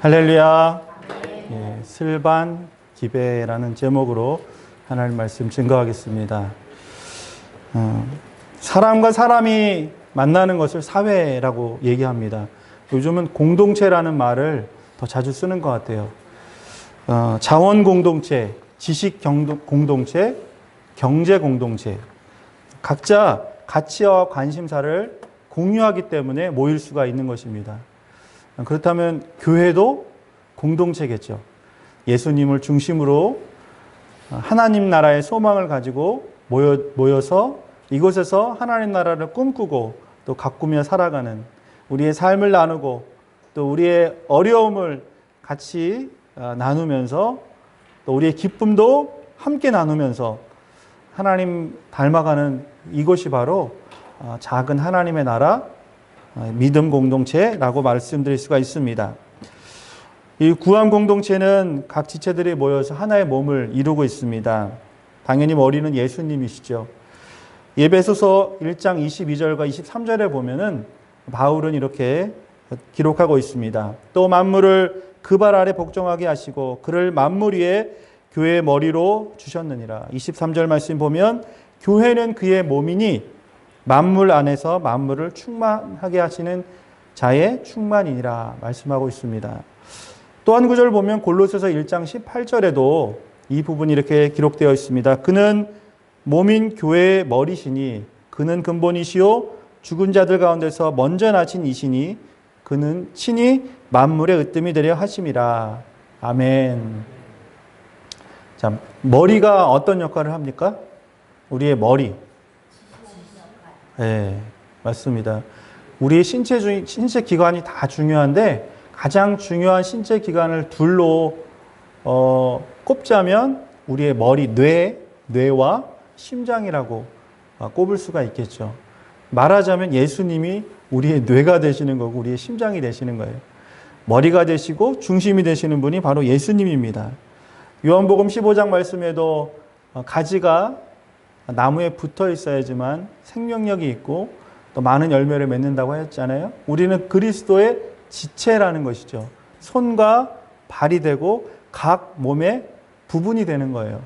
할렐루야. 예, 슬반 기배라는 제목으로 하나님 말씀 증거하겠습니다. 사람과 사람이 만나는 것을 사회라고 얘기합니다. 요즘은 공동체라는 말을 더 자주 쓰는 것 같아요. 자원 공동체, 지식 공동체, 경제 공동체. 각자 가치와 관심사를 공유하기 때문에 모일 수가 있는 것입니다. 그렇다면 교회도 공동체겠죠. 예수님을 중심으로 하나님 나라의 소망을 가지고 모여서 이곳에서 하나님 나라를 꿈꾸고 또 가꾸며 살아가는, 우리의 삶을 나누고 또 우리의 어려움을 같이 나누면서 또 우리의 기쁨도 함께 나누면서 하나님 닮아가는 이곳이 바로 작은 하나님의 나라, 믿음 공동체라고 말씀드릴 수가 있습니다. 이 구원 공동체는 각 지체들이 모여서 하나의 몸을 이루고 있습니다. 당연히 머리는 예수님이시죠. 에베소서 1장 22절과 23절에 보면은 바울은 이렇게 기록하고 있습니다. 또 만물을 그 발 아래 복종하게 하시고 그를 만물 위에 교회의 머리로 주셨느니라. 23절 말씀 보면 교회는 그의 몸이니 만물 안에서 만물을 충만하게 하시는 자의 충만이니라 말씀하고 있습니다. 또 한 구절 보면 골로새서 1장 18절에도 이 부분이 이렇게 기록되어 있습니다. 그는 몸인 교회의 머리시니 그는 근본이시요 죽은 자들 가운데서 먼저 나신 이시니 그는 친히 만물의 으뜸이 되려 하심이라. 아멘. 자, 머리가 어떤 역할을 합니까? 우리의 머리. 네, 맞습니다. 우리의 신체 기관이 다 중요한데 가장 중요한 신체 기관을 둘로 꼽자면 우리의 머리, 뇌와 심장이라고 꼽을 수가 있겠죠. 말하자면 예수님이 우리의 뇌가 되시는 거고 우리의 심장이 되시는 거예요. 머리가 되시고 중심이 되시는 분이 바로 예수님입니다. 요한복음 15장 말씀에도 가지가 나무에 붙어 있어야지만 생명력이 있고 또 많은 열매를 맺는다고 했잖아요. 우리는 그리스도의 지체라는 것이죠. 손과 발이 되고 각 몸의 부분이 되는 거예요.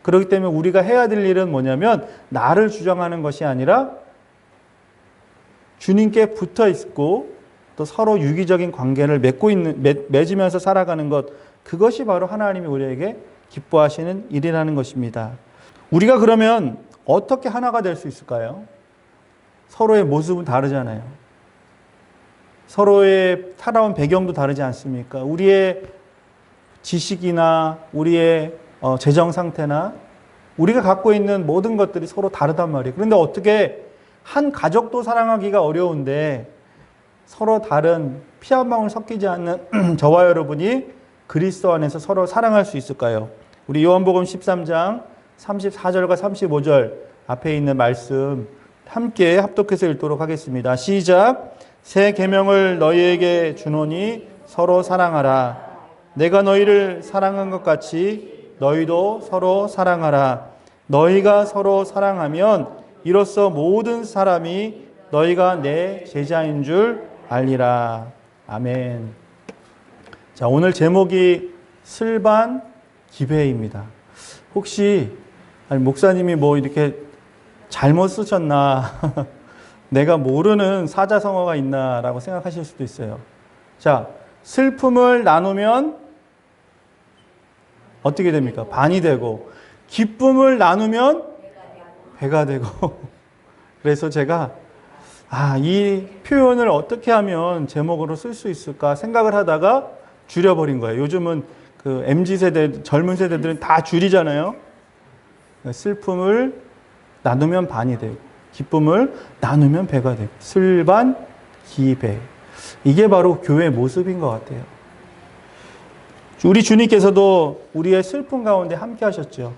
그렇기 때문에 우리가 해야 될 일은 뭐냐면 나를 주장하는 것이 아니라 주님께 붙어 있고 또 서로 유기적인 관계를 맺으면서 살아가는 것, 그것이 바로 하나님이 우리에게 기뻐하시는 일이라는 것입니다. 우리가 그러면 어떻게 하나가 될 수 있을까요? 서로의 모습은 다르잖아요. 서로의 살아온 배경도 다르지 않습니까? 우리의 지식이나 우리의 재정 상태나 우리가 갖고 있는 모든 것들이 서로 다르단 말이에요. 그런데 어떻게 한 가족도 사랑하기가 어려운데 서로 다른 피 한 방울 섞이지 않는 저와 여러분이 그리스도 안에서 서로 사랑할 수 있을까요? 우리 요한복음 13장 34절과 35절 앞에 있는 말씀 함께 합독해서 읽도록 하겠습니다. 시작. 새 계명을 너희에게 주노니 서로 사랑하라. 내가 너희를 사랑한 것 같이 너희도 서로 사랑하라. 너희가 서로 사랑하면 이로써 모든 사람이 너희가 내 제자인 줄 알리라. 아멘. 자, 오늘 제목이 슬반 기배입니다. 혹시 목사님이 뭐 이렇게 잘못 쓰셨나 내가 모르는 사자성어가 있나 라고 생각하실 수도 있어요. 자, 슬픔을 나누면 어떻게 됩니까? 반이 되고, 기쁨을 나누면 배가 되고. 그래서 제가 이 표현을 어떻게 하면 제목으로 쓸 수 있을까 생각을 하다가 줄여버린 거예요. 요즘은 그 MZ세대, 젊은 세대들은 다 줄이잖아요. 슬픔을 나누면 반이 되고 기쁨을 나누면 배가 되고 슬반 기배, 이게 바로 교회의 모습인 것 같아요. 우리 주님께서도 우리의 슬픔 가운데 함께 하셨죠.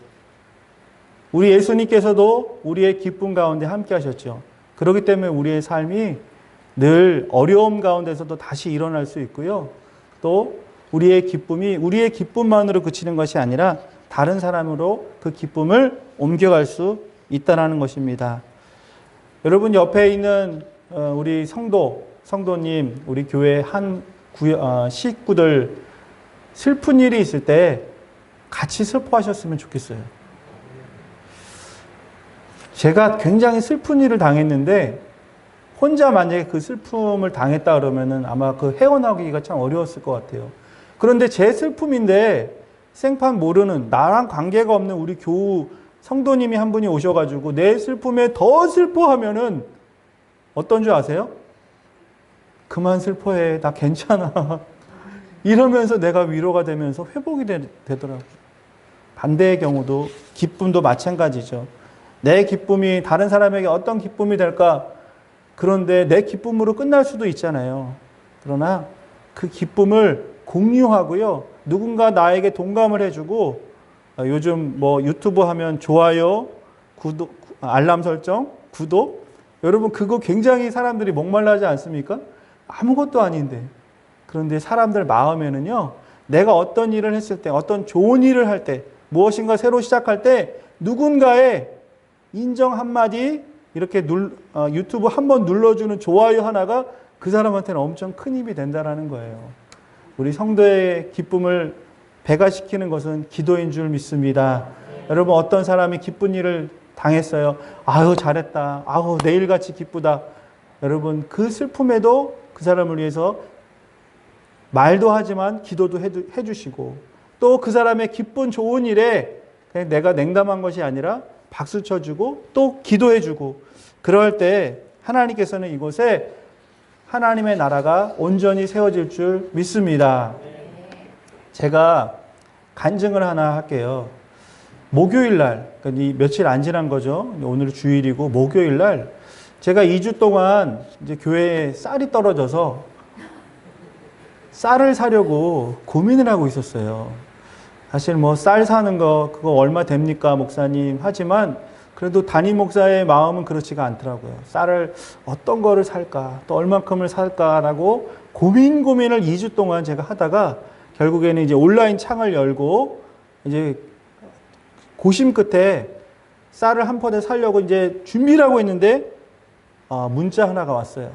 우리 예수님께서도 우리의 기쁨 가운데 함께 하셨죠. 그렇기 때문에 우리의 삶이 늘 어려움 가운데서도 다시 일어날 수 있고요. 또 우리의 기쁨이 우리의 기쁨만으로 그치는 것이 아니라 다른 사람으로 그 기쁨을 옮겨갈 수 있다는 것입니다. 여러분 옆에 있는 우리 성도님, 우리 교회 한 식구들 슬픈 일이 있을 때 같이 슬퍼하셨으면 좋겠어요. 제가 굉장히 슬픈 일을 당했는데 혼자 만약에 그 슬픔을 당했다 그러면은 아마 그 헤어나오기가 참 어려웠을 것 같아요. 그런데 제 슬픔인데 생판 모르는 나랑 관계가 없는 우리 교우 성도님이 한 분이 오셔가지고 내 슬픔에 더 슬퍼하면은 어떤 줄 아세요? 그만 슬퍼해. 나 괜찮아. 이러면서 내가 위로가 되면서 회복이 되더라고요. 반대의 경우도 기쁨도 마찬가지죠. 내 기쁨이 다른 사람에게 어떤 기쁨이 될까? 그런데 내 기쁨으로 끝날 수도 있잖아요. 그러나 그 기쁨을 공유하고요. 누군가 나에게 동감을 해주고 요즘 뭐 유튜브 하면 좋아요, 구독, 알람 설정, 구독 여러분 그거 굉장히 사람들이 목말라하지 않습니까? 아무것도 아닌데 그런데 사람들 마음에는요. 내가 어떤 일을 했을 때 어떤 좋은 일을 할 때 무엇인가 새로 시작할 때 누군가의 인정 한마디 이렇게 유튜브 한번 눌러주는 좋아요 하나가 그 사람한테는 엄청 큰 힘이 된다는 거예요. 우리 성도의 기쁨을 배가시키는 것은 기도인 줄 믿습니다. 여러분 어떤 사람이 기쁜 일을 당했어요. 아유 잘했다. 아유 내일같이 기쁘다. 여러분 그 슬픔에도 그 사람을 위해서 말도 하지만 기도도 해주시고 또 그 사람의 기쁜 좋은 일에 그냥 내가 냉담한 것이 아니라 박수 쳐주고 또 기도해주고 그럴 때 하나님께서는 이곳에 하나님의 나라가 온전히 세워질 줄 믿습니다. 제가 간증을 하나 할게요. 목요일 날, 그러니까 이 며칠 안 지난 거죠. 오늘 주일이고 목요일 날 제가 2주 동안 이제 교회에 쌀이 떨어져서 쌀을 사려고 고민을 하고 있었어요. 사실 뭐 쌀 사는 거 그거 얼마 됩니까 목사님 하지만 그래도 담임 목사의 마음은 그렇지가 않더라고요. 쌀을 어떤 거를 살까 또 얼만큼을 살까라고 고민을 2주 동안 제가 하다가 결국에는 이제 온라인 창을 열고 이제 고심 끝에 쌀을 한 포대 사려고 이제 준비를 하고 있는데 문자 하나가 왔어요.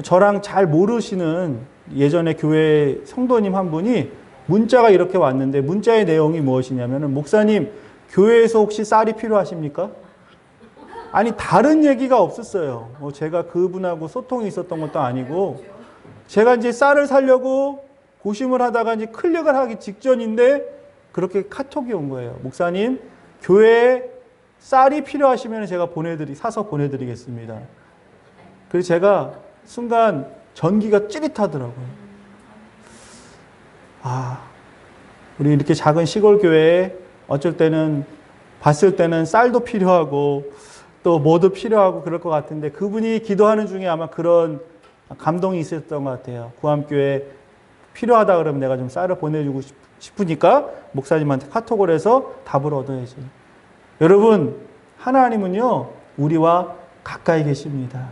저랑 잘 모르시는 예전에 교회 성도님 한 분이 문자가 이렇게 왔는데 문자의 내용이 무엇이냐면은 목사님 교회에서 혹시 쌀이 필요하십니까? 아니 다른 얘기가 없었어요. 뭐 제가 그분하고 소통이 있었던 것도 아니고 제가 이제 쌀을 사려고 고심을 하다가 이제 클릭을 하기 직전인데 그렇게 카톡이 온 거예요. 목사님 교회에 쌀이 필요하시면 제가 사서 보내드리겠습니다. 그래서 제가 순간 전기가 찌릿하더라고요. 우리 이렇게 작은 시골 교회에 어쩔 때는 봤을 때는 쌀도 필요하고 또 뭐도 필요하고 그럴 것 같은데 그분이 기도하는 중에 아마 그런 감동이 있었던 것 같아요. 구암교회 필요하다 그러면 내가 좀 쌀을 보내주고 싶으니까 목사님한테 카톡을 해서 답을 얻어야지. 여러분 하나님은요 우리와 가까이 계십니다.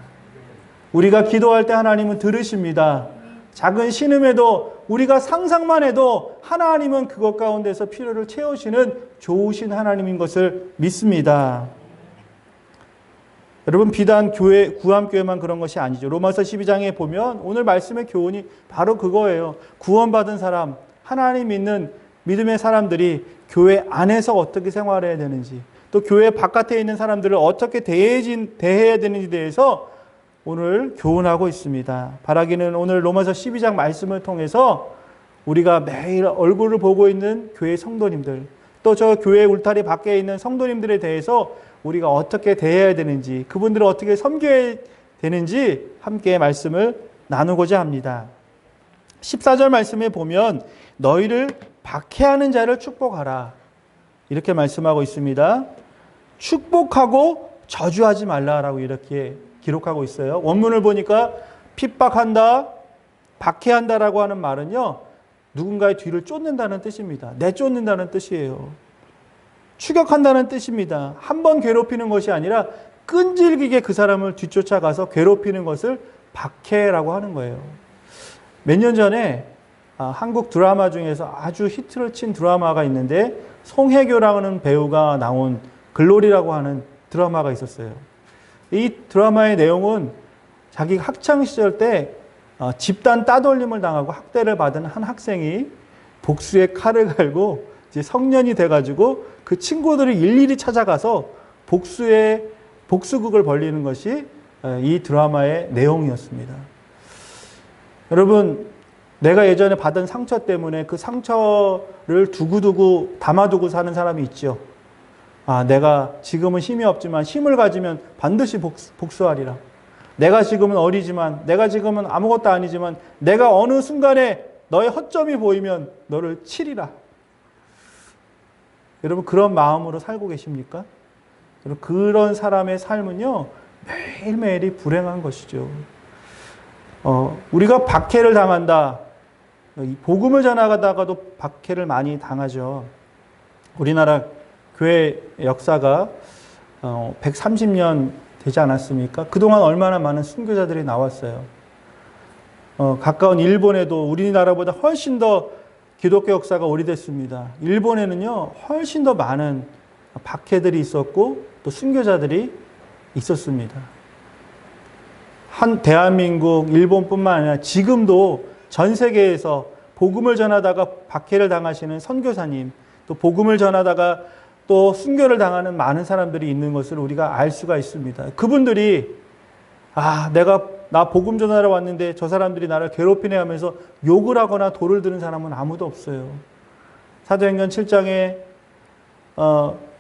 우리가 기도할 때 하나님은 들으십니다. 작은 신음에도 우리가 상상만 해도 하나님은 그것 가운데서 필요를 채우시는 좋으신 하나님인 것을 믿습니다. 여러분 비단 구암교회만 그런 것이 아니죠. 로마서 12장에 보면 오늘 말씀의 교훈이 바로 그거예요. 구원받은 사람, 하나님 믿는 믿음의 사람들이 교회 안에서 어떻게 생활해야 되는지 또 교회 바깥에 있는 사람들을 어떻게 대해야 되는지에 대해서 오늘 교훈하고 있습니다. 바라기는 오늘 로마서 12장 말씀을 통해서 우리가 매일 얼굴을 보고 있는 교회 성도님들 또 저 교회 울타리 밖에 있는 성도님들에 대해서 우리가 어떻게 대해야 되는지 그분들을 어떻게 섬겨야 되는지 함께 말씀을 나누고자 합니다. 14절 말씀에 보면 너희를 박해하는 자를 축복하라 이렇게 말씀하고 있습니다. 축복하고 저주하지 말라라고 이렇게 기록하고 있어요. 원문을 보니까 핍박한다, 박해한다라고 하는 말은요. 누군가의 뒤를 쫓는다는 뜻입니다. 내쫓는다는 뜻이에요. 추격한다는 뜻입니다. 한 번 괴롭히는 것이 아니라 끈질기게 그 사람을 뒤쫓아가서 괴롭히는 것을 박해라고 하는 거예요. 몇 년 전에 한국 드라마 중에서 아주 히트를 친 드라마가 있는데 송혜교라는 배우가 나온 글로리라고 하는 드라마가 있었어요. 이 드라마의 내용은 자기 학창시절 때 집단 따돌림을 당하고 학대를 받은 한 학생이 복수의 칼을 갈고 이제 성년이 돼가지고 그 친구들이 일일이 찾아가서 복수극을 벌리는 것이 이 드라마의 내용이었습니다. 여러분, 내가 예전에 받은 상처 때문에 그 상처를 두고두고 담아두고 사는 사람이 있죠. 내가 지금은 힘이 없지만 힘을 가지면 반드시 복수하리라. 내가 지금은 어리지만, 내가 지금은 아무것도 아니지만, 내가 어느 순간에 너의 허점이 보이면 너를 치리라. 여러분, 그런 마음으로 살고 계십니까? 여러분, 그런 사람의 삶은요, 매일매일이 불행한 것이죠. 우리가 박해를 당한다. 복음을 전하다가도 박해를 많이 당하죠. 우리나라 교회 역사가 130년 되지 않았습니까? 그동안 얼마나 많은 순교자들이 나왔어요. 가까운 일본에도 우리나라보다 훨씬 더 기독교 역사가 오래됐습니다. 일본에는요, 훨씬 더 많은 박해들이 있었고 또 순교자들이 있었습니다. 대한민국, 일본뿐만 아니라 지금도 전 세계에서 복음을 전하다가 박해를 당하시는 선교사님, 또 복음을 전하다가 또 순교를 당하는 많은 사람들이 있는 것을 우리가 알 수가 있습니다. 그분들이 나 복음 전하러 왔는데 저 사람들이 나를 괴롭히네 하면서 욕을 하거나 돌을 드는 사람은 아무도 없어요. 사도행전 7장에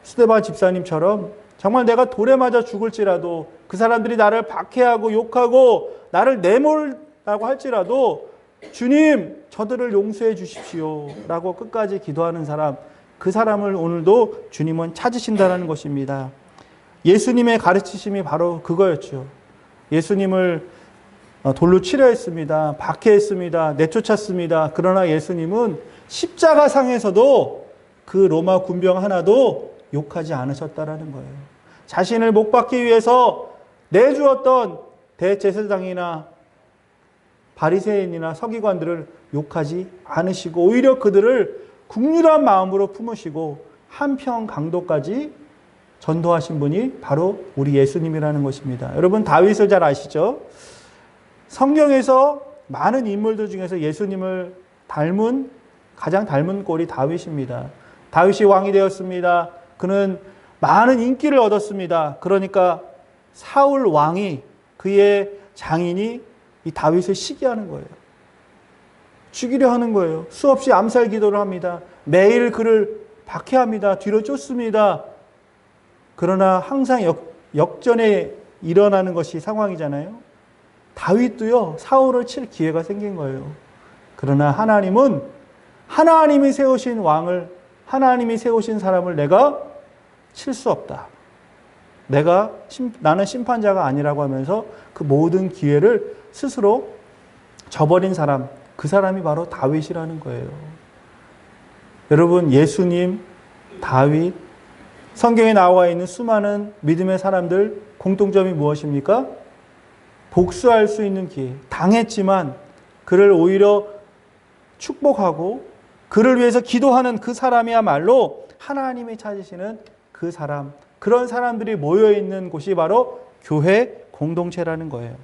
스데반 집사님처럼 정말 내가 돌에 맞아 죽을지라도 그 사람들이 나를 박해하고 욕하고 나를 내몰라고 할지라도 주님, 저들을 용서해 주십시오 라고 끝까지 기도하는 사람, 그 사람을 오늘도 주님은 찾으신다는 것입니다. 예수님의 가르치심이 바로 그거였죠. 예수님을 돌로 치려 했습니다. 박해했습니다. 내쫓았습니다. 그러나 예수님은 십자가상에서도 그 로마 군병 하나도 욕하지 않으셨다라는 거예요. 자신을 못 박기 위해서 내주었던 대제사장이나 바리새인이나 서기관들을 욕하지 않으시고 오히려 그들을 국률한 마음으로 품으시고 한평 강도까지 전도하신 분이 바로 우리 예수님이라는 것입니다. 여러분, 다윗을 잘 아시죠? 성경에서 많은 인물들 중에서 예수님을 가장 닮은 꼴이 다윗입니다. 다윗이 왕이 되었습니다. 그는 많은 인기를 얻었습니다. 그러니까 사울 왕이, 그의 장인이 이 다윗을 시기하는 거예요. 죽이려 하는 거예요. 수없이 암살 기도를 합니다. 매일 그를 박해합니다. 뒤로 쫓습니다. 그러나 항상 역전에 일어나는 것이 상황이잖아요. 다윗도요, 사울을 칠 기회가 생긴 거예요. 그러나 하나님은 하나님이 세우신 왕을, 하나님이 세우신 사람을 내가 칠 수 없다. 나는 심판자가 아니라고 하면서 그 모든 기회를 스스로 저버린 사람, 그 사람이 바로 다윗이라는 거예요. 여러분, 예수님, 다윗, 성경에 나와 있는 수많은 믿음의 사람들 공통점이 무엇입니까? 복수할 수 있는 기회, 당했지만 그를 오히려 축복하고 그를 위해서 기도하는 그 사람이야말로 하나님이 찾으시는 그 사람, 그런 사람들이 모여있는 곳이 바로 교회 공동체라는 거예요.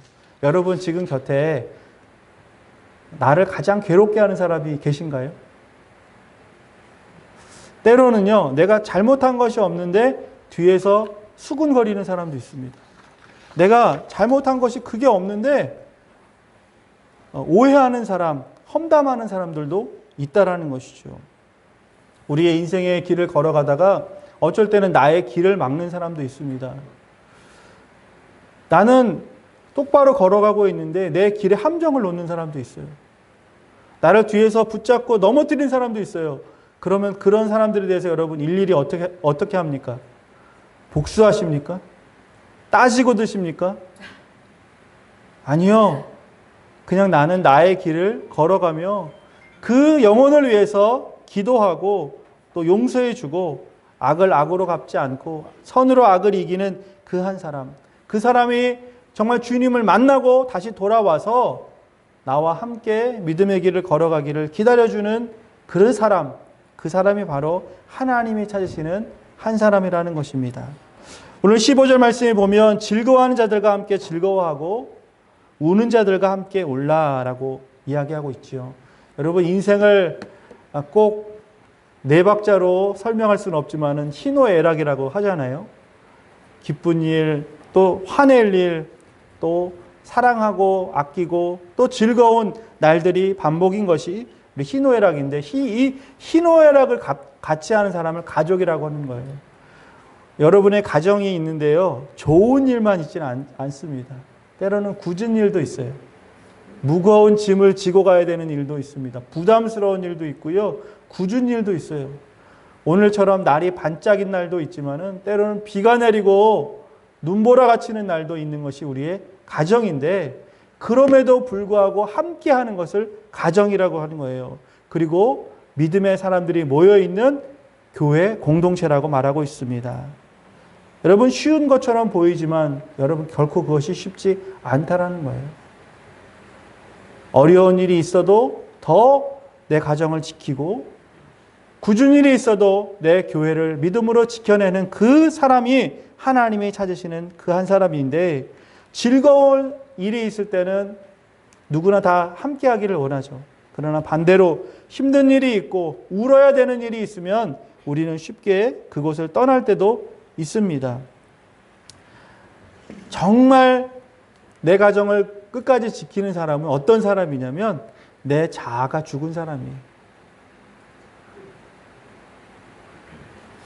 여러분, 지금 곁에 나를 가장 괴롭게 하는 사람이 계신가요? 때로는요, 내가 잘못한 것이 없는데 뒤에서 수군거리는 사람도 있습니다. 내가 잘못한 것이 그게 없는데 오해하는 사람, 험담하는 사람들도 있다라는 것이죠. 우리의 인생의 길을 걸어가다가 어쩔 때는 나의 길을 막는 사람도 있습니다. 나는 똑바로 걸어가고 있는데 내 길에 함정을 놓는 사람도 있어요. 나를 뒤에서 붙잡고 넘어뜨리는 사람도 있어요. 그러면 그런 사람들에 대해서 여러분 일일이 어떻게 합니까? 복수하십니까? 따지고 드십니까? 아니요. 그냥 나는 나의 길을 걸어가며 그 영혼을 위해서 기도하고 또 용서해주고 악을 악으로 갚지 않고 선으로 악을 이기는 그 한 사람. 그 사람이 정말 주님을 만나고 다시 돌아와서 나와 함께 믿음의 길을 걸어가기를 기다려주는 그 사람이 바로 하나님이 찾으시는 한 사람이라는 것입니다. 오늘 15절 말씀에 보면 즐거워하는 자들과 함께 즐거워하고 우는 자들과 함께 올라라고 이야기하고 있지요. 여러분, 인생을 꼭 네 박자로 설명할 수는 없지만은 희노애락이라고 하잖아요. 기쁜 일, 또 화낼 일, 또 사랑하고 아끼고 또 즐거운 날들이 반복인 것이 우리 희노애락인데, 이 희노애락을 같이 하는 사람을 가족이라고 하는 거예요. 여러분의 가정이 있는데요, 좋은 일만 있지는 않습니다. 때로는 굳은 일도 있어요. 무거운 짐을 지고 가야 되는 일도 있습니다. 부담스러운 일도 있고요, 굳은 일도 있어요. 오늘처럼 날이 반짝인 날도 있지만은 때로는 비가 내리고 눈보라가 치는 날도 있는 것이 우리의 가정인데, 그럼에도 불구하고 함께 하는 것을 가정이라고 하는 거예요. 그리고 믿음의 사람들이 모여있는 교회 공동체라고 말하고 있습니다. 여러분, 쉬운 것처럼 보이지만 여러분, 결코 그것이 쉽지 않다라는 거예요. 어려운 일이 있어도 더 내 가정을 지키고, 굳은 일이 있어도 내 교회를 믿음으로 지켜내는 그 사람이 하나님이 찾으시는 그 한 사람인데, 즐거운 일이 있을 때는 누구나 다 함께 하기를 원하죠. 그러나 반대로 힘든 일이 있고 울어야 되는 일이 있으면 우리는 쉽게 그곳을 떠날 때도 있습니다. 정말 내 가정을 끝까지 지키는 사람은 어떤 사람이냐면 내 자아가 죽은 사람이에요.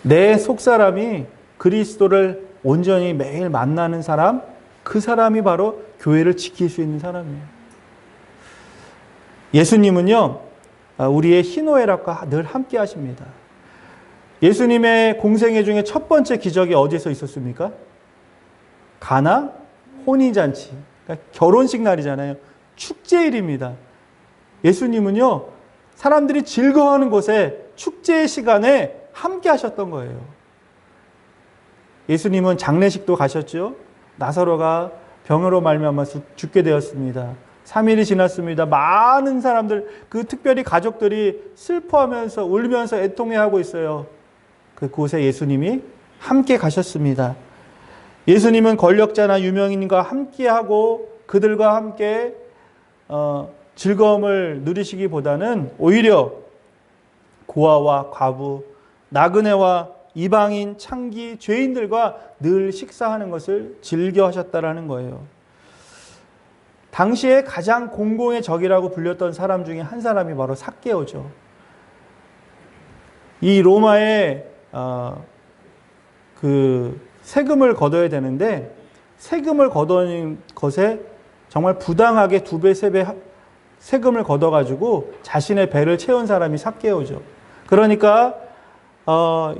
내 속사람이 그리스도를 온전히 매일 만나는 사람, 그 사람이 바로 교회를 지킬 수 있는 사람이에요. 예수님은요, 우리의 희노애락과 늘 함께 하십니다. 예수님의 공생애 중에 첫 번째 기적이 어디에서 있었습니까? 가나 혼인잔치. 그러니까 결혼식 날이잖아요. 축제일입니다. 예수님은요, 사람들이 즐거워하는 곳에 축제의 시간에 함께 하셨던 거예요. 예수님은 장례식도 가셨죠. 나사로가 병으로 말미암아 죽게 되었습니다. 3일이 지났습니다. 많은 사람들, 특별히 가족들이 슬퍼하면서 울면서 애통해하고 있어요. 그곳에 예수님이 함께 가셨습니다. 예수님은 권력자나 유명인과 함께하고 그들과 함께 즐거움을 누리시기보다는 오히려 고아와 과부, 나그네와 이방인, 창기, 죄인들과 늘 식사하는 것을 즐겨 하셨다라는 거예요. 당시에 가장 공공의 적이라고 불렸던 사람 중에 한 사람이 바로 삭개오죠. 이 로마에 세금을 걷어야 되는데, 세금을 걷어는 것에 정말 부당하게 2배, 3배 세금을 걷어가지고 자신의 배를 채운 사람이 삭개오죠. 그러니까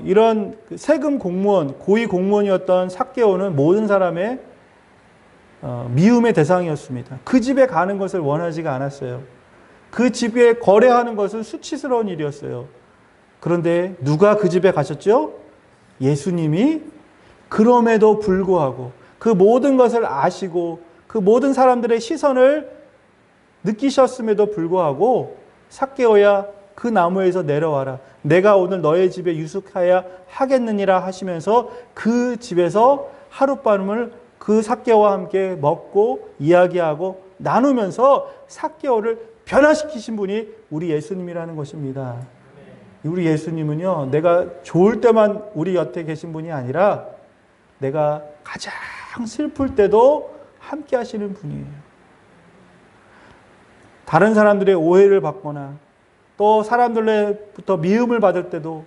이런 세금 공무원, 고위 공무원이었던 삭개오는 모든 사람의 미움의 대상이었습니다. 그 집에 가는 것을 원하지가 않았어요. 그 집에 거래하는 것은 수치스러운 일이었어요. 그런데 누가 그 집에 가셨죠? 예수님이. 그럼에도 불구하고 그 모든 것을 아시고 그 모든 사람들의 시선을 느끼셨음에도 불구하고 삭개오야, 그 나무에서 내려와라. 내가 오늘 너의 집에 유숙하여 하겠느니라 하시면서 그 집에서 하룻밤을 그 삭개오와 함께 먹고 이야기하고 나누면서 삭개오를 변화시키신 분이 우리 예수님이라는 것입니다. 우리 예수님은요, 내가 좋을 때만 우리 곁에 계신 분이 아니라 내가 가장 슬플 때도 함께 하시는 분이에요. 다른 사람들의 오해를 받거나 또 사람들로부터 미움을 받을 때도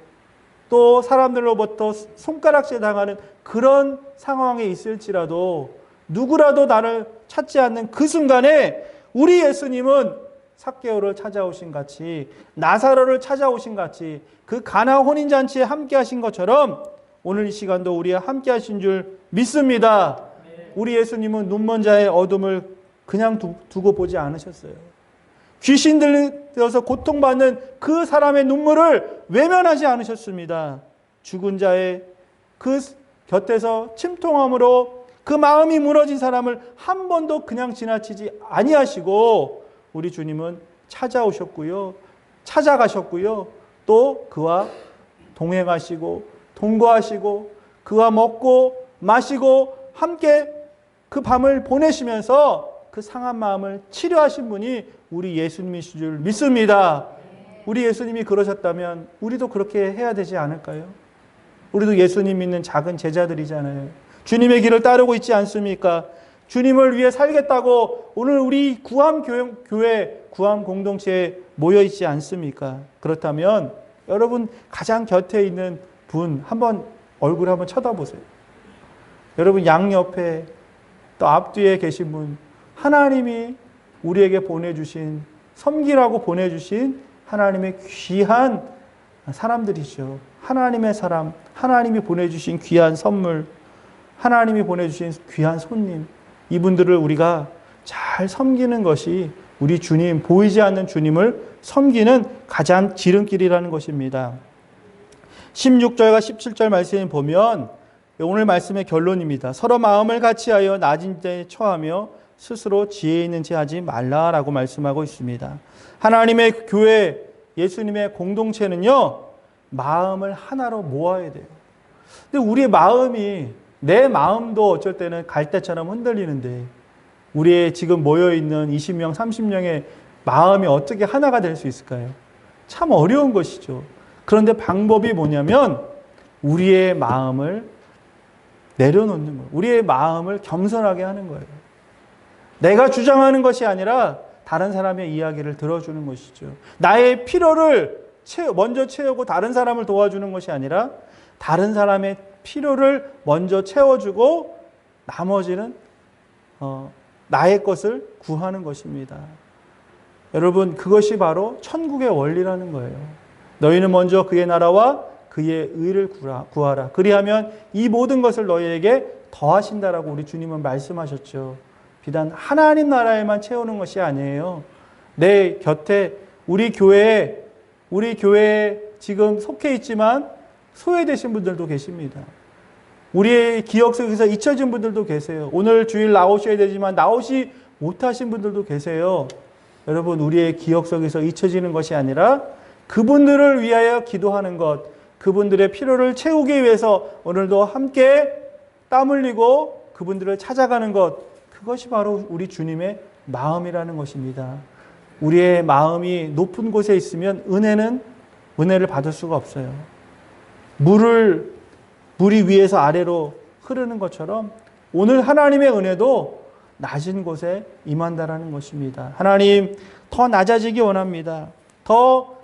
또 사람들로부터 손가락질 당하는 그런 상황에 있을지라도 누구라도 나를 찾지 않는 그 순간에 우리 예수님은 삭개오를 찾아오신 같이, 나사로를 찾아오신 같이, 그 가나 혼인잔치에 함께 하신 것처럼 오늘 이 시간도 우리와 함께 하신 줄 믿습니다. 우리 예수님은 눈먼 자의 어둠을 그냥 두고 보지 않으셨어요. 귀신 들려서 고통받는 그 사람의 눈물을 외면하지 않으셨습니다. 죽은 자의 그 곁에서 침통함으로 그 마음이 무너진 사람을 한 번도 그냥 지나치지 아니하시고 우리 주님은 찾아오셨고요, 찾아가셨고요, 또 그와 동행하시고 동거하시고 그와 먹고 마시고 함께 그 밤을 보내시면서 그 상한 마음을 치료하신 분이 우리 예수님이신 줄 믿습니다. 우리 예수님이 그러셨다면 우리도 그렇게 해야 되지 않을까요? 우리도 예수님 믿는 작은 제자들이잖아요. 주님의 길을 따르고 있지 않습니까? 주님을 위해 살겠다고 오늘 우리 구암교회, 구암공동체에 모여 있지 않습니까? 그렇다면 여러분 가장 곁에 있는 분 한번 얼굴 한번 쳐다보세요. 여러분 양옆에 또 앞뒤에 계신 분, 하나님이 우리에게 보내주신, 섬기라고 보내주신 하나님의 귀한 사람들이죠. 하나님의 사람, 하나님이 보내주신 귀한 선물, 하나님이 보내주신 귀한 손님, 이분들을 우리가 잘 섬기는 것이 우리 주님, 보이지 않는 주님을 섬기는 가장 지름길이라는 것입니다. 16절과 17절 말씀을 보면 오늘 말씀의 결론입니다. 서로 마음을 같이하여 낮은 데에 처하며 스스로 지혜 있는 체 하지 말라라고 말씀하고 있습니다. 하나님의 교회, 예수님의 공동체는요, 마음을 하나로 모아야 돼요. 근데 우리의 마음이, 내 마음도 어쩔 때는 갈대처럼 흔들리는데 우리의 지금 모여있는 20명, 30명의 마음이 어떻게 하나가 될 수 있을까요? 참 어려운 것이죠. 그런데 방법이 뭐냐면 우리의 마음을 내려놓는 거예요. 우리의 마음을 겸손하게 하는 거예요. 내가 주장하는 것이 아니라 다른 사람의 이야기를 들어주는 것이죠. 나의 필요를 먼저 채우고 다른 사람을 도와주는 것이 아니라 다른 사람의 필요를 먼저 채워주고 나머지는 나의 것을 구하는 것입니다. 여러분, 그것이 바로 천국의 원리라는 거예요. 너희는 먼저 그의 나라와 그의 의를 구하라. 그리하면 이 모든 것을 너희에게 더하신다라고 우리 주님은 말씀하셨죠. 비단 하나님 나라에만 채우는 것이 아니에요. 내 곁에 우리 교회에 지금 속해 있지만 소외되신 분들도 계십니다. 우리의 기억 속에서 잊혀진 분들도 계세요. 오늘 주일 나오셔야 되지만 나오시 못하신 분들도 계세요. 여러분, 우리의 기억 속에서 잊혀지는 것이 아니라 그분들을 위하여 기도하는 것, 그분들의 필요를 채우기 위해서 오늘도 함께 땀 흘리고 그분들을 찾아가는 것, 그것이 바로 우리 주님의 마음이라는 것입니다. 우리의 마음이 높은 곳에 있으면 은혜를 받을 수가 없어요. 물이 위에서 아래로 흐르는 것처럼 오늘 하나님의 은혜도 낮은 곳에 임한다라는 것입니다. 하나님, 더 낮아지기 원합니다. 더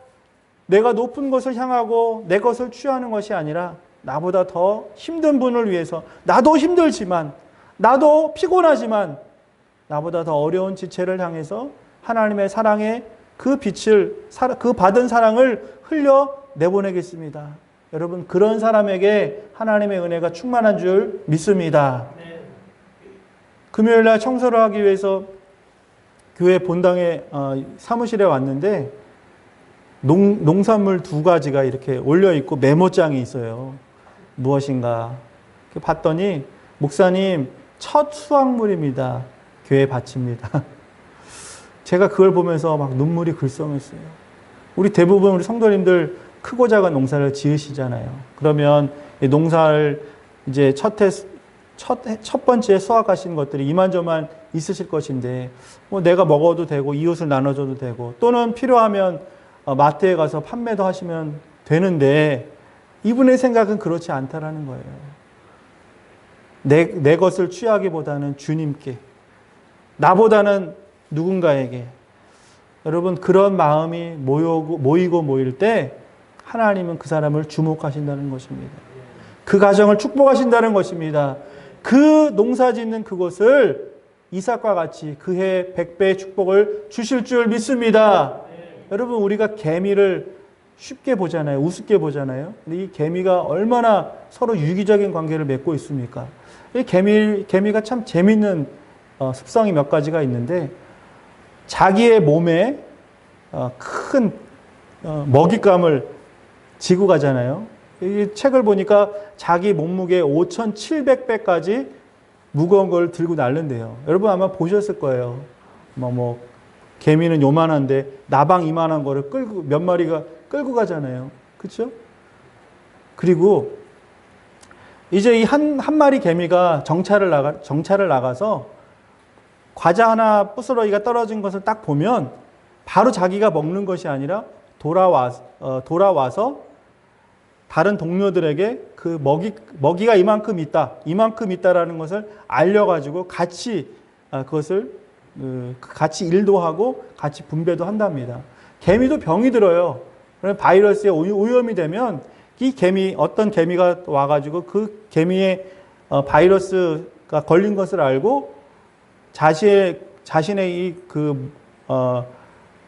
내가 높은 곳을 향하고 내 것을 취하는 것이 아니라 나보다 더 힘든 분을 위해서, 나도 힘들지만, 나도 피곤하지만 나보다 더 어려운 지체를 향해서 하나님의 사랑의 그 빛을, 그 받은 사랑을 흘려 내보내겠습니다. 여러분, 그런 사람에게 하나님의 은혜가 충만한 줄 믿습니다. 금요일날 청소를 하기 위해서 교회 본당에 사무실에 왔는데 농산물 2가지가 이렇게 올려있고 메모장이 있어요. 무엇인가 봤더니 목사님, 첫 수확물입니다. 교회 바칩니다. 제가 그걸 보면서 막 눈물이 글썽했어요. 우리 대부분 우리 성도님들 크고 작은 농사를 지으시잖아요. 그러면 농사를 이제 첫 번째 수확하신 것들이 이만저만 있으실 것인데, 내가 먹어도 되고 이웃을 나눠줘도 되고, 또는 필요하면 마트에 가서 판매도 하시면 되는데, 이분의 생각은 그렇지 않다라는 거예요. 내 것을 취하기보다는 주님께, 나보다는 누군가에게. 여러분, 그런 마음이 모이고 모일 때 하나님은 그 사람을 주목하신다는 것입니다. 그 가정을 축복하신다는 것입니다. 그 농사 짓는 그곳을 이삭과 같이 그해 100배의 축복을 주실 줄 믿습니다. 여러분, 우리가 개미를 쉽게 보잖아요. 우습게 보잖아요. 근데 이 개미가 얼마나 서로 유기적인 관계를 맺고 있습니까? 이 개미가 참 재밌는 습성이 몇 가지가 있는데, 자기의 몸에 큰 먹잇감을 지고 가잖아요. 이 책을 보니까 자기 몸무게 5,700배까지 무거운 걸 들고 날른대요. 여러분 아마 보셨을 거예요. 개미는 요만한데 나방 이만한 거를 몇 마리가 끌고 가잖아요. 그렇죠? 그리고 이제 이 한 마리 개미가 정찰을 나가서 과자 하나 부스러기가 떨어진 것을 딱 보면 바로 자기가 먹는 것이 아니라 돌아와서 다른 동료들에게 그 먹이가 이만큼 있다라는 것을 알려가지고 같이 그것을 같이 일도 하고 같이 분배도 한답니다. 개미도 병이 들어요. 바이러스에 오염이 되면 어떤 개미가 와가지고 그 개미의 바이러스가 걸린 것을 알고 자신의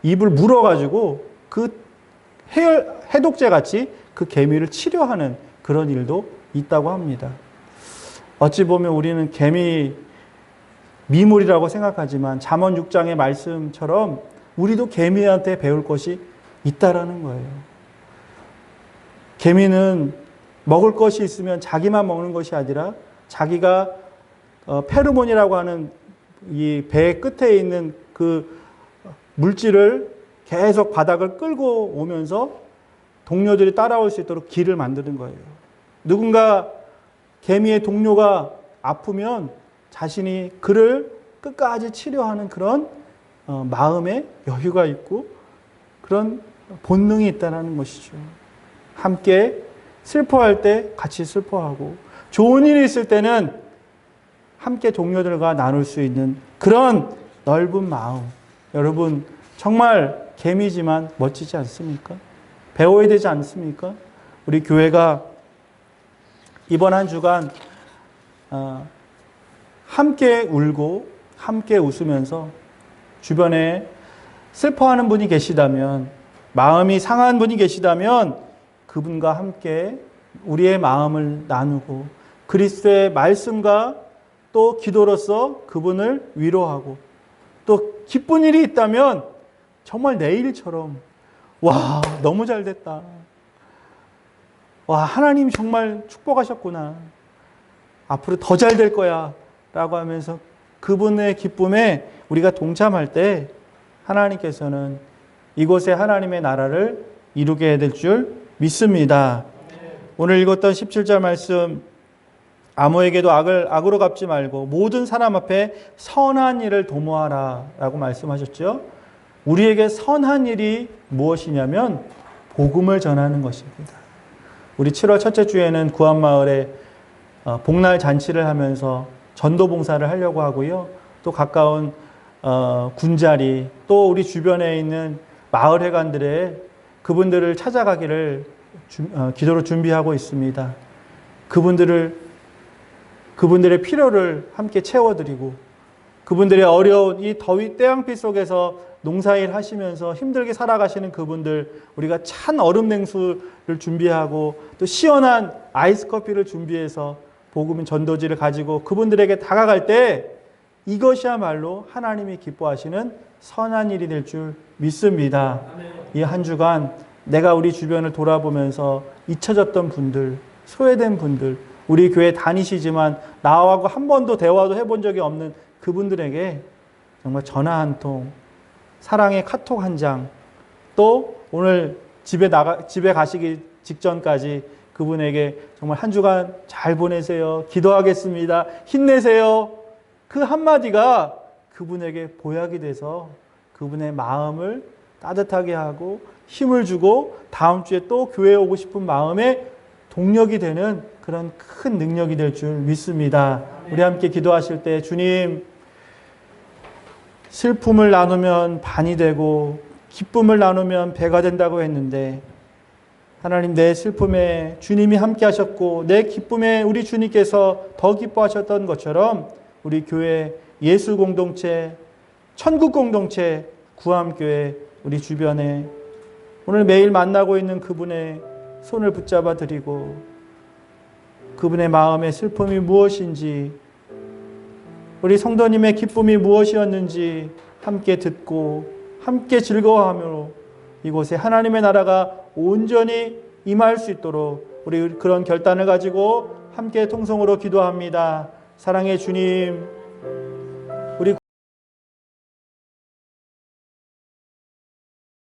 입을 물어가지고 그 해독제 같이 그 개미를 치료하는 그런 일도 있다고 합니다. 어찌 보면 우리는 개미 미물이라고 생각하지만 잠언 6장의 말씀처럼 우리도 개미한테 배울 것이 있다라는 거예요. 개미는 먹을 것이 있으면 자기만 먹는 것이 아니라 자기가 페로몬이라고 하는 이 배 끝에 있는 그 물질을 계속 바닥을 끌고 오면서 동료들이 따라올 수 있도록 길을 만드는 거예요. 누군가 개미의 동료가 아프면 자신이 그를 끝까지 치료하는 그런 마음의 여유가 있고 그런 본능이 있다는 것이죠. 함께 슬퍼할 때 같이 슬퍼하고 좋은 일이 있을 때는 함께 동료들과 나눌 수 있는 그런 넓은 마음. 여러분 정말 개미지만 멋지지 않습니까? 배워야 되지 않습니까? 우리 교회가 이번 한 주간 함께 울고 함께 웃으면서 주변에 슬퍼하는 분이 계시다면, 마음이 상한 분이 계시다면 그분과 함께 우리의 마음을 나누고 그리스도의 말씀과 또 기도로서 그분을 위로하고, 또 기쁜 일이 있다면 정말 내일처럼 와 너무 잘 됐다, 와 하나님 정말 축복하셨구나, 앞으로 더 잘 될 거야 라고 하면서 그분의 기쁨에 우리가 동참할 때 하나님께서는 이곳에 하나님의 나라를 이루게 될 줄 믿습니다. 오늘 읽었던 17절 말씀, 아무에게도 악으로 갚지 말고 모든 사람 앞에 선한 일을 도모하라 라고 말씀하셨죠. 우리에게 선한 일이 무엇이냐면 복음을 전하는 것입니다. 우리 7월 첫째 주에는 구한마을에 복날 잔치를 하면서 전도 봉사를 하려고 하고요. 또 가까운 군자리, 또 우리 주변에 있는 마을 회관들에 그분들을 찾아가기를 기도로 준비하고 있습니다. 그분들의 필요를 함께 채워드리고, 그분들의 어려운 이 더위 때양피 속에서 농사일 하시면서 힘들게 살아가시는 그분들, 우리가 찬 얼음 냉수를 준비하고 또 시원한 아이스 커피를 준비해서 복음 전도지를 가지고 그분들에게 다가갈 때 이것이야말로 하나님이 기뻐하시는 선한 일이 될 줄 믿습니다. 이 한 주간 내가 우리 주변을 돌아보면서 잊혀졌던 분들, 소외된 분들, 우리 교회 다니시지만 나하고 한 번도 대화도 해본 적이 없는 그분들에게 정말 전화 한 통, 사랑의 카톡 한 장, 또 오늘 집에 가시기 직전까지 그분에게 정말 한 주간 잘 보내세요, 기도하겠습니다, 힘내세요, 그 한마디가 그분에게 보약이 돼서 그분의 마음을 따뜻하게 하고 힘을 주고 다음 주에 또 교회에 오고 싶은 마음에 동력이 되는 그런 큰 능력이 될 줄 믿습니다. 우리 함께 기도하실 때, 주님, 슬픔을 나누면 반이 되고 기쁨을 나누면 배가 된다고 했는데, 하나님, 내 슬픔에 주님이 함께 하셨고 내 기쁨에 우리 주님께서 더 기뻐하셨던 것처럼 우리 교회 예수 공동체, 천국 공동체, 구암교회, 우리 주변에 오늘 매일 만나고 있는 그분의 손을 붙잡아 드리고 그분의 마음의 슬픔이 무엇인지, 우리 성도님의 기쁨이 무엇이었는지 함께 듣고 함께 즐거워하며 이곳에 하나님의 나라가 온전히 임할 수 있도록 우리 그런 결단을 가지고 함께 통성으로 기도합니다. 사랑의 주님,